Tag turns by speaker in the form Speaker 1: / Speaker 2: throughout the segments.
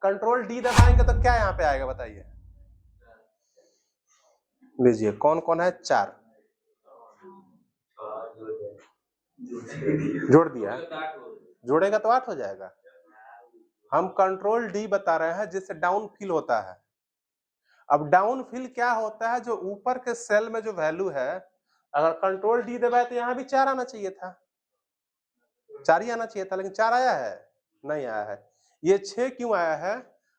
Speaker 1: Control D दबाएंगे तो क्या यहाँ पे आएगा बताइए, लीजिए कौन कौन है, 4 जोड़ दिया, जोड़ेगा तो 8 हो जाएगा। हम कंट्रोल डी बता रहे हैं जिससे डाउन फिल होता है। अब डाउन फिल क्या होता है, जो ऊपर के सेल में जो वैल्यू है, अगर कंट्रोल डी दबाए तो यहाँ भी 4 आना चाहिए था, 4 ही आना चाहिए था, लेकिन 4 आया है, नहीं आया है। ये 6 क्यों आया है?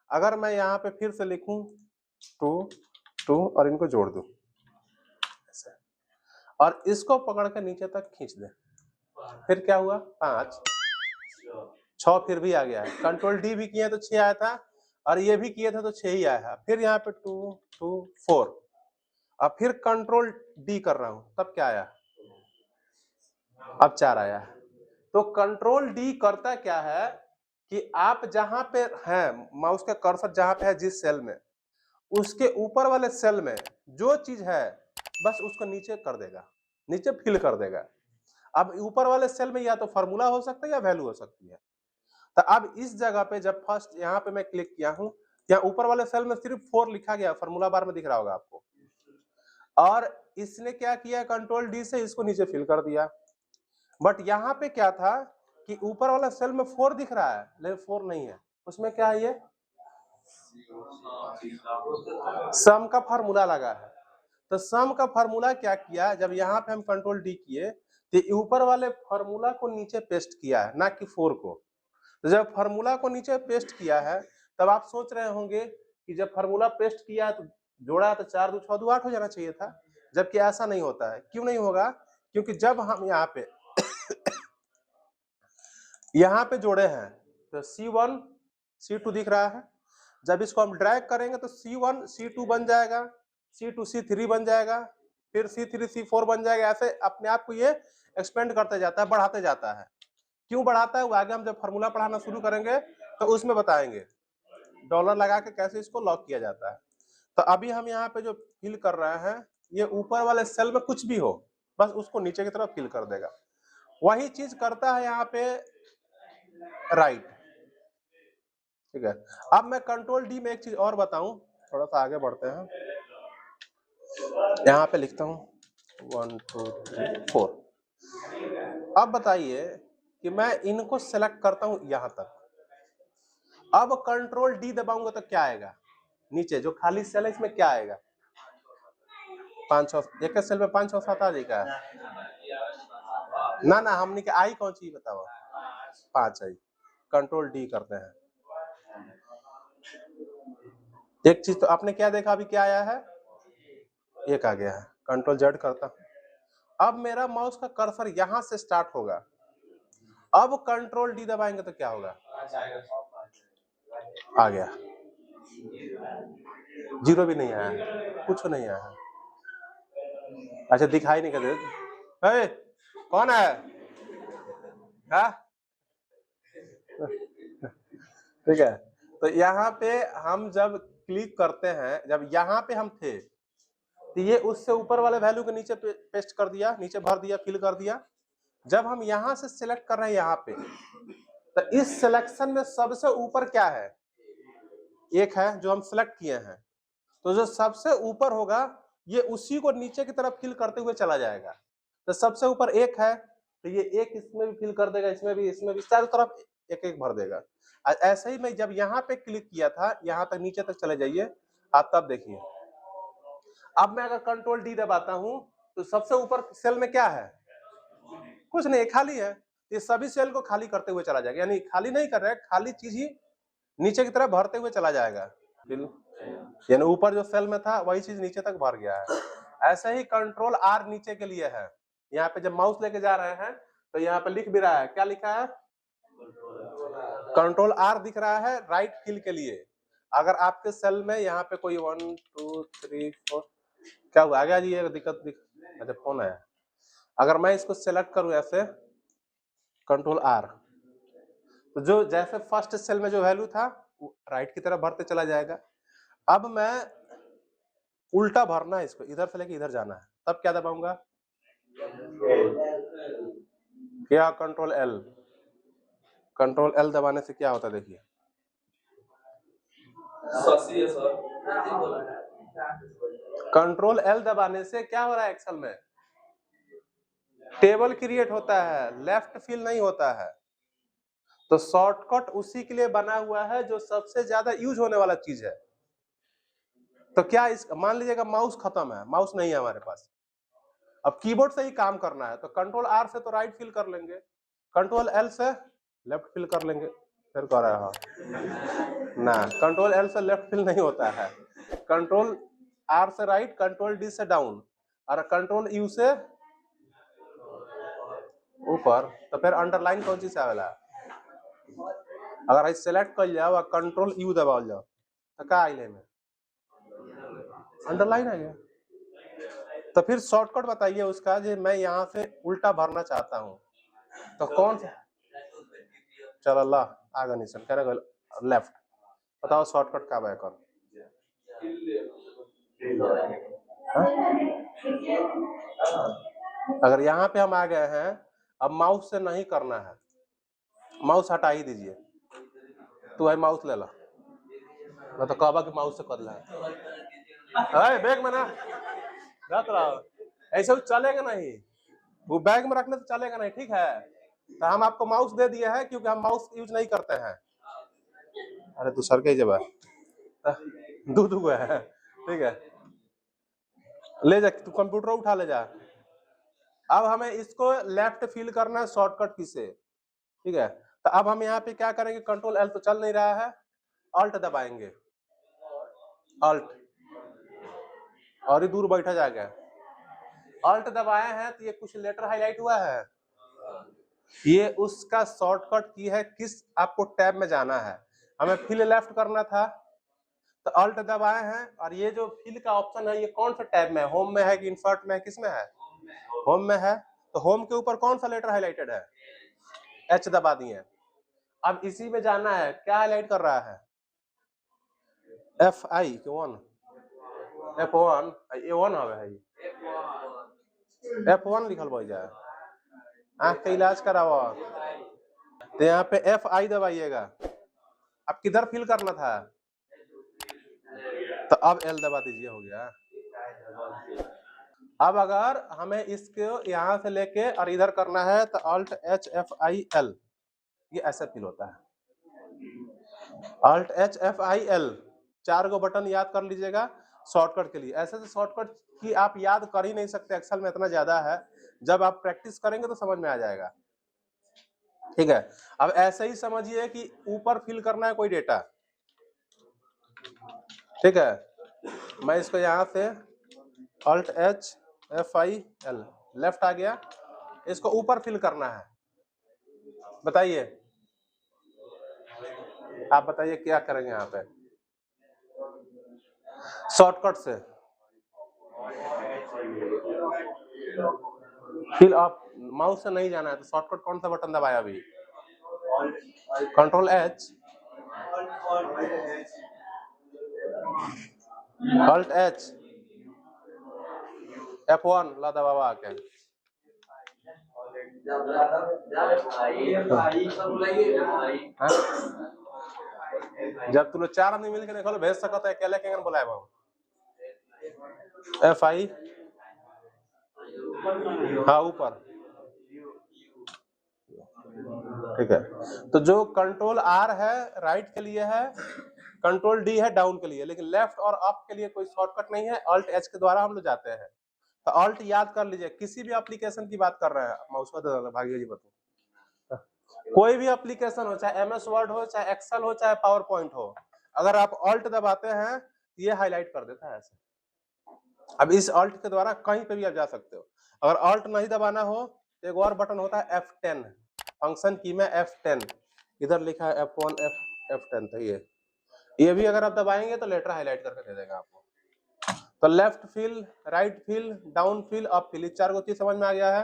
Speaker 1: अगर मैं यहाँ पे फिर से लिखूं 2 2 और इनको जोड़ दूं और इसको पकड़ के नीचे तक खींच दे, फिर क्या हुआ, 5 6 फिर भी आ गया है। कंट्रोल डी भी किए तो 6 आया था और ये भी किए थे तो 6 ही आया है। फिर यहाँ पे 2 2 4, अब फिर कंट्रोल डी कर रहा हूं तब क्या आया, अब 4 आया है। तो कंट्रोल डी करता क्या है कि आप जहां पे हैं, माउस का कर्सर जहां पे है जिस सेल में, उसके ऊपर वाले सेल में जो चीज है बस उसको नीचे कर देगा, नीचे फिल कर देगा। अब ऊपर वाले सेल में या तो फॉर्मूला हो सकता है या वैल्यू हो सकती है। तो अब इस जगह पे जब फर्स्ट यहाँ पे मैं क्लिक किया हूं, या ऊपर वाले सेल में सिर्फ 4 लिखा गया, फॉर्मूला बार में दिख रहा होगा आपको, और इसने क्या किया, कंट्रोल डी से इसको नीचे फिल कर दिया। बट यहाँ पे क्या था कि ऊपर वाला सेल में 4 दिख रहा है लेकिन 4 नहीं है, उसमें क्या है, ये सम का फार्मूला लगा है। तो सम का फार्मूला क्या किया, जब यहाँ पे हम कंट्रोल डी किए तो ऊपर वाले फार्मूला को नीचे पेस्ट किया है, ना कि 4 को। तो जब फार्मूला को नीचे पेस्ट किया है तब आप सोच रहे होंगे कि जब फार्मूला पेस्ट किया तो जोड़ा तो 4 2 6 2 8 हो जाना चाहिए था, जबकि ऐसा नहीं होता है। क्यों नहीं होगा, क्योंकि जब हम यहाँ पे जोड़े हैं तो C1 C2 दिख रहा है, जब इसको हम ड्रैग करेंगे तो C1 C2 बन जाएगा, C2 C3 बन जाएगा, फिर C3 C4 बन जाएगा। ऐसे अपने आप को ये एक्सपेंड करते जाता है, बढ़ाते जाता है। क्यों बढ़ाता है वो आगे हम जब फॉर्मूला पढ़ाना शुरू करेंगे तो उसमें बताएंगे, डॉलर लगा के कैसे इसको लॉक किया जाता है। तो अभी हम यहाँ पे जो फिल कर रहे हैं, ये ऊपर वाले सेल में कुछ भी हो बस उसको नीचे की तरफ फिल कर देगा। वही चीज करता है यहाँ पे राइट, ठीक है। अब मैं कंट्रोल डी में एक चीज और बताऊं, थोड़ा सा आगे बढ़ते हैं, यहाँ पे लिखता हूं 1 2 3 4। अब बताइए कि मैं इनको सेलेक्ट करता हूं यहां तक, अब कंट्रोल डी दबाऊंगा तो क्या आएगा, नीचे जो खाली सेल है इसमें क्या आएगा, 5 6 एक सेल में 5 6 7 आ जाएगा ना, ना हमने के आई कौन सी बताओ, 5 आई। कंट्रोल डी करते हैं, एक चीज तो आपने क्या देखा, अभी क्या आया है, 1 आ गया है। कंट्रोल जेड करता हूं, अब मेरा माउस का कर्सर यहां से स्टार्ट होगा, अब कंट्रोल डी दबाएंगे तो क्या होगा, आ गया, 0 भी नहीं आया, कुछ नहीं आया। अच्छा दिखाई नहीं करते, कौन है, ठीक है। तो यहाँ पे हम जब क्लिक करते हैं, जब यहाँ पे हम थे तो ये उससे ऊपर वाले वैल्यू के नीचे पेस्ट कर दिया, नीचे भर दिया, फिल कर दिया। जब हम यहाँ से सिलेक्ट कर रहे हैं यहाँ पे, तो इस सिलेक्शन में सबसे ऊपर क्या है, 1 है जो हम सिलेक्ट किए हैं, तो जो सबसे ऊपर होगा ये उसी को नीचे की तरफ फिल करते हुए चला जाएगा। तो सबसे ऊपर 1 है तो ये 1 इसमें भी फिल कर देगा, इसमें भी चारों तरफ 1 1 भर देगा। ऐसे ही मैं जब यहाँ पे क्लिक किया था, यहाँ तक नीचे तक चले जाइए आप, तब देखिए। अब मैं अगर कंट्रोल डी दबाता हूं तो सबसे ऊपर सेल में क्या है, कुछ नहीं, खाली है। ये सभी सेल को खाली करते हुए चला जाएगा, यानी खाली नहीं कर रहे, खाली चीज ही नीचे की तरफ भरते हुए चला जाएगा, यानी ऊपर जो सेल में था वही चीज नीचे तक भर गया है। ऐसे ही कंट्रोल आर नीचे के लिए है, यहाँ पे जब माउस लेके जा रहे हैं तो यहाँ पे लिख भी रहा है, क्या लिखा है, कंट्रोल आर दिख रहा है राइट फिल के लिए। अगर आपके सेल में यहाँ पे कोई 1 2 3 4, क्या हुआ, आ गया जी ये दिक्कत अच्छा फोन आया। अगर मैं इसको सेलेक्ट करूं ऐसे कंट्रोल आर, तो जो जैसे फर्स्ट सेल में जो वैल्यू था राइट की तरफ भरते चला जाएगा। अब मैं उल्टा भरना है, इसको इधर से लेके इधर जाना है, तब क्या दबाऊंगा, क्या कंट्रोल एल, कंट्रोल एल दबाने से क्या होता है देखिए, कंट्रोल एल दबाने से क्या हो रहा है एक्सेल में, टेबल क्रिएट होता है, लेफ्ट फिल नहीं होता है। तो शॉर्टकट उसी के लिए बना हुआ है जो सबसे ज्यादा यूज होने वाला चीज है। तो क्या इस मान लीजिएगा माउस खत्म है, माउस नहीं है हमारे पास, अब कीबोर्ड से ही काम करना है, तो कंट्रोल आर से तो राइट फिल कर लेंगे, कंट्रोल एल से लेफ्ट फिल कर लेंगे। फिर कह रहा है ना, कंट्रोल एल से लेफ्ट फिल नहीं होता है, कंट्रोल आर से राइट, कंट्रोल डी से डाउन और कंट्रोल यू से ऊपर। तो फिर अंडरलाइन कौन चीज से आवेला, अगर सेलेक्ट कर जाओ और कंट्रोल यू दबाओ जाओ तो क्या आइले में अंडरलाइन आ गया। तो फिर शॉर्टकट बताइए उसका, जो मैं यहाँ से उल्टा भरना चाहता हूँ तो कौन सा, चल अल्लाह आगे निशान कह रहे लेफ्ट, बताओ शॉर्टकट का बैक कर। अगर यहाँ पे हम आ गए हैं, अब माउस से नहीं करना है, माउस हटा ही दीजिए, तू है माउस ले ला, मैं तो कहबा कि माउस से कर ला है बैग में ना रख रहा, ऐसे चलेगा नहीं, वो बैग में रखने से चलेगा नहीं, ठीक है। तो हम आपको माउस दे दिए हैं क्योंकि हम माउस यूज नहीं करते हैं। अरे तू सर के जब दूध हुआ है, ठीक है, ले जा तू कंप्यूटर उठा ले जा। अब हमें इसको लेफ्ट फिल करना है शॉर्टकट की से, ठीक है। तो अब हम यहाँ पे क्या करेंगे, कंट्रोल एल तो चल नहीं रहा है, अल्ट दबाएंगे, अल्ट और ही दूर बैठा जाएगा, अल्ट दबाए हैं तो ये कुछ लेटर हाईलाइट हुआ है, ये उसका शॉर्टकट की है, किस आपको टैब में जाना है। हमें फिल लेफ्ट करना था तो अल्ट दबाए हैं, और ये जो फिल का ऑप्शन है ये कौन सा टैब में है, होम में है कि इंसर्ट में है, किस में है, होम में है। तो होम के ऊपर कौन सा लेटर हाईलाइटेड है, एच दबा दिए। अब इसी में जाना है, क्या हाईलाइट कर रहा है, F I one, F1 A1 हवे है, F1 लिखल बा जाए, आंख का इलाज करावा। तो यहाँ पे FI दबाइएगा, अब किधर फिल करना था, तो अब L दबा दीजिए, हो गया। अब अगर हमें इसको यहाँ से लेके और इधर करना है तो Alt H F I L, ये ऐसा फिल होता है, Alt H F I L, 4 go button याद कर लीजिएगा शॉर्टकट के लिए। ऐसे तो शॉर्टकट की आप याद कर ही नहीं सकते, एक्सेल में इतना ज्यादा है, जब आप प्रैक्टिस करेंगे तो समझ में आ जाएगा, ठीक है। अब ऐसे ही समझिए कि ऊपर फिल करना है कोई डेटा, ठीक है, मैं इसको यहाँ से Alt H F I L left आ गया, इसको ऊपर फिल करना है, बताइए आप बताइए क्या करेंगे यहाँ पे शॉर्टकट से, फिल आप माउस से नहीं जाना है तो शॉर्टकट कौन सा बटन दबाया अभी, control H, Alt H F1 ला दबावा आके, जब तुम 4 आदमी मिलकर देखो भेज सकते हैं, अकेले केंगन बुलाए बाबू, FI हाँ ऊपर, ठीक है। तो जो कंट्रोल आर है राइट के लिए है, कंट्रोल डी है डाउन के लिए, लेकिन लेफ्ट और अप के लिए कोई शॉर्टकट नहीं है, अल्ट एच के द्वारा हम लोग जाते हैं। तो अल्ट याद कर लीजिए, किसी भी एप्लीकेशन की बात कर रहे हैं, माउस को भाग्य जी बताओ, कोई भी एप्लीकेशन हो, चाहे MS वर्ड हो, चाहे एक्सेल हो, चाहे पावर पॉइंट हो, अगर आप अल्ट दबाते हैं ये हाईलाइट कर देता है ऐसे। अब इस अल्ट के द्वारा कहीं पे भी आप जा सकते हो। अगर अल्ट नहीं दबाना हो तो एक और बटन होता है F10, फंक्शन की में F10, इधर लिखा है F1 F10, तो ये भी अगर आप दबाएंगे तो लेटर हाईलाइट करके दे देगा आपको। तो left fill, right fill, down fill, up fill, 4 गो चीज समझ में आ गया है।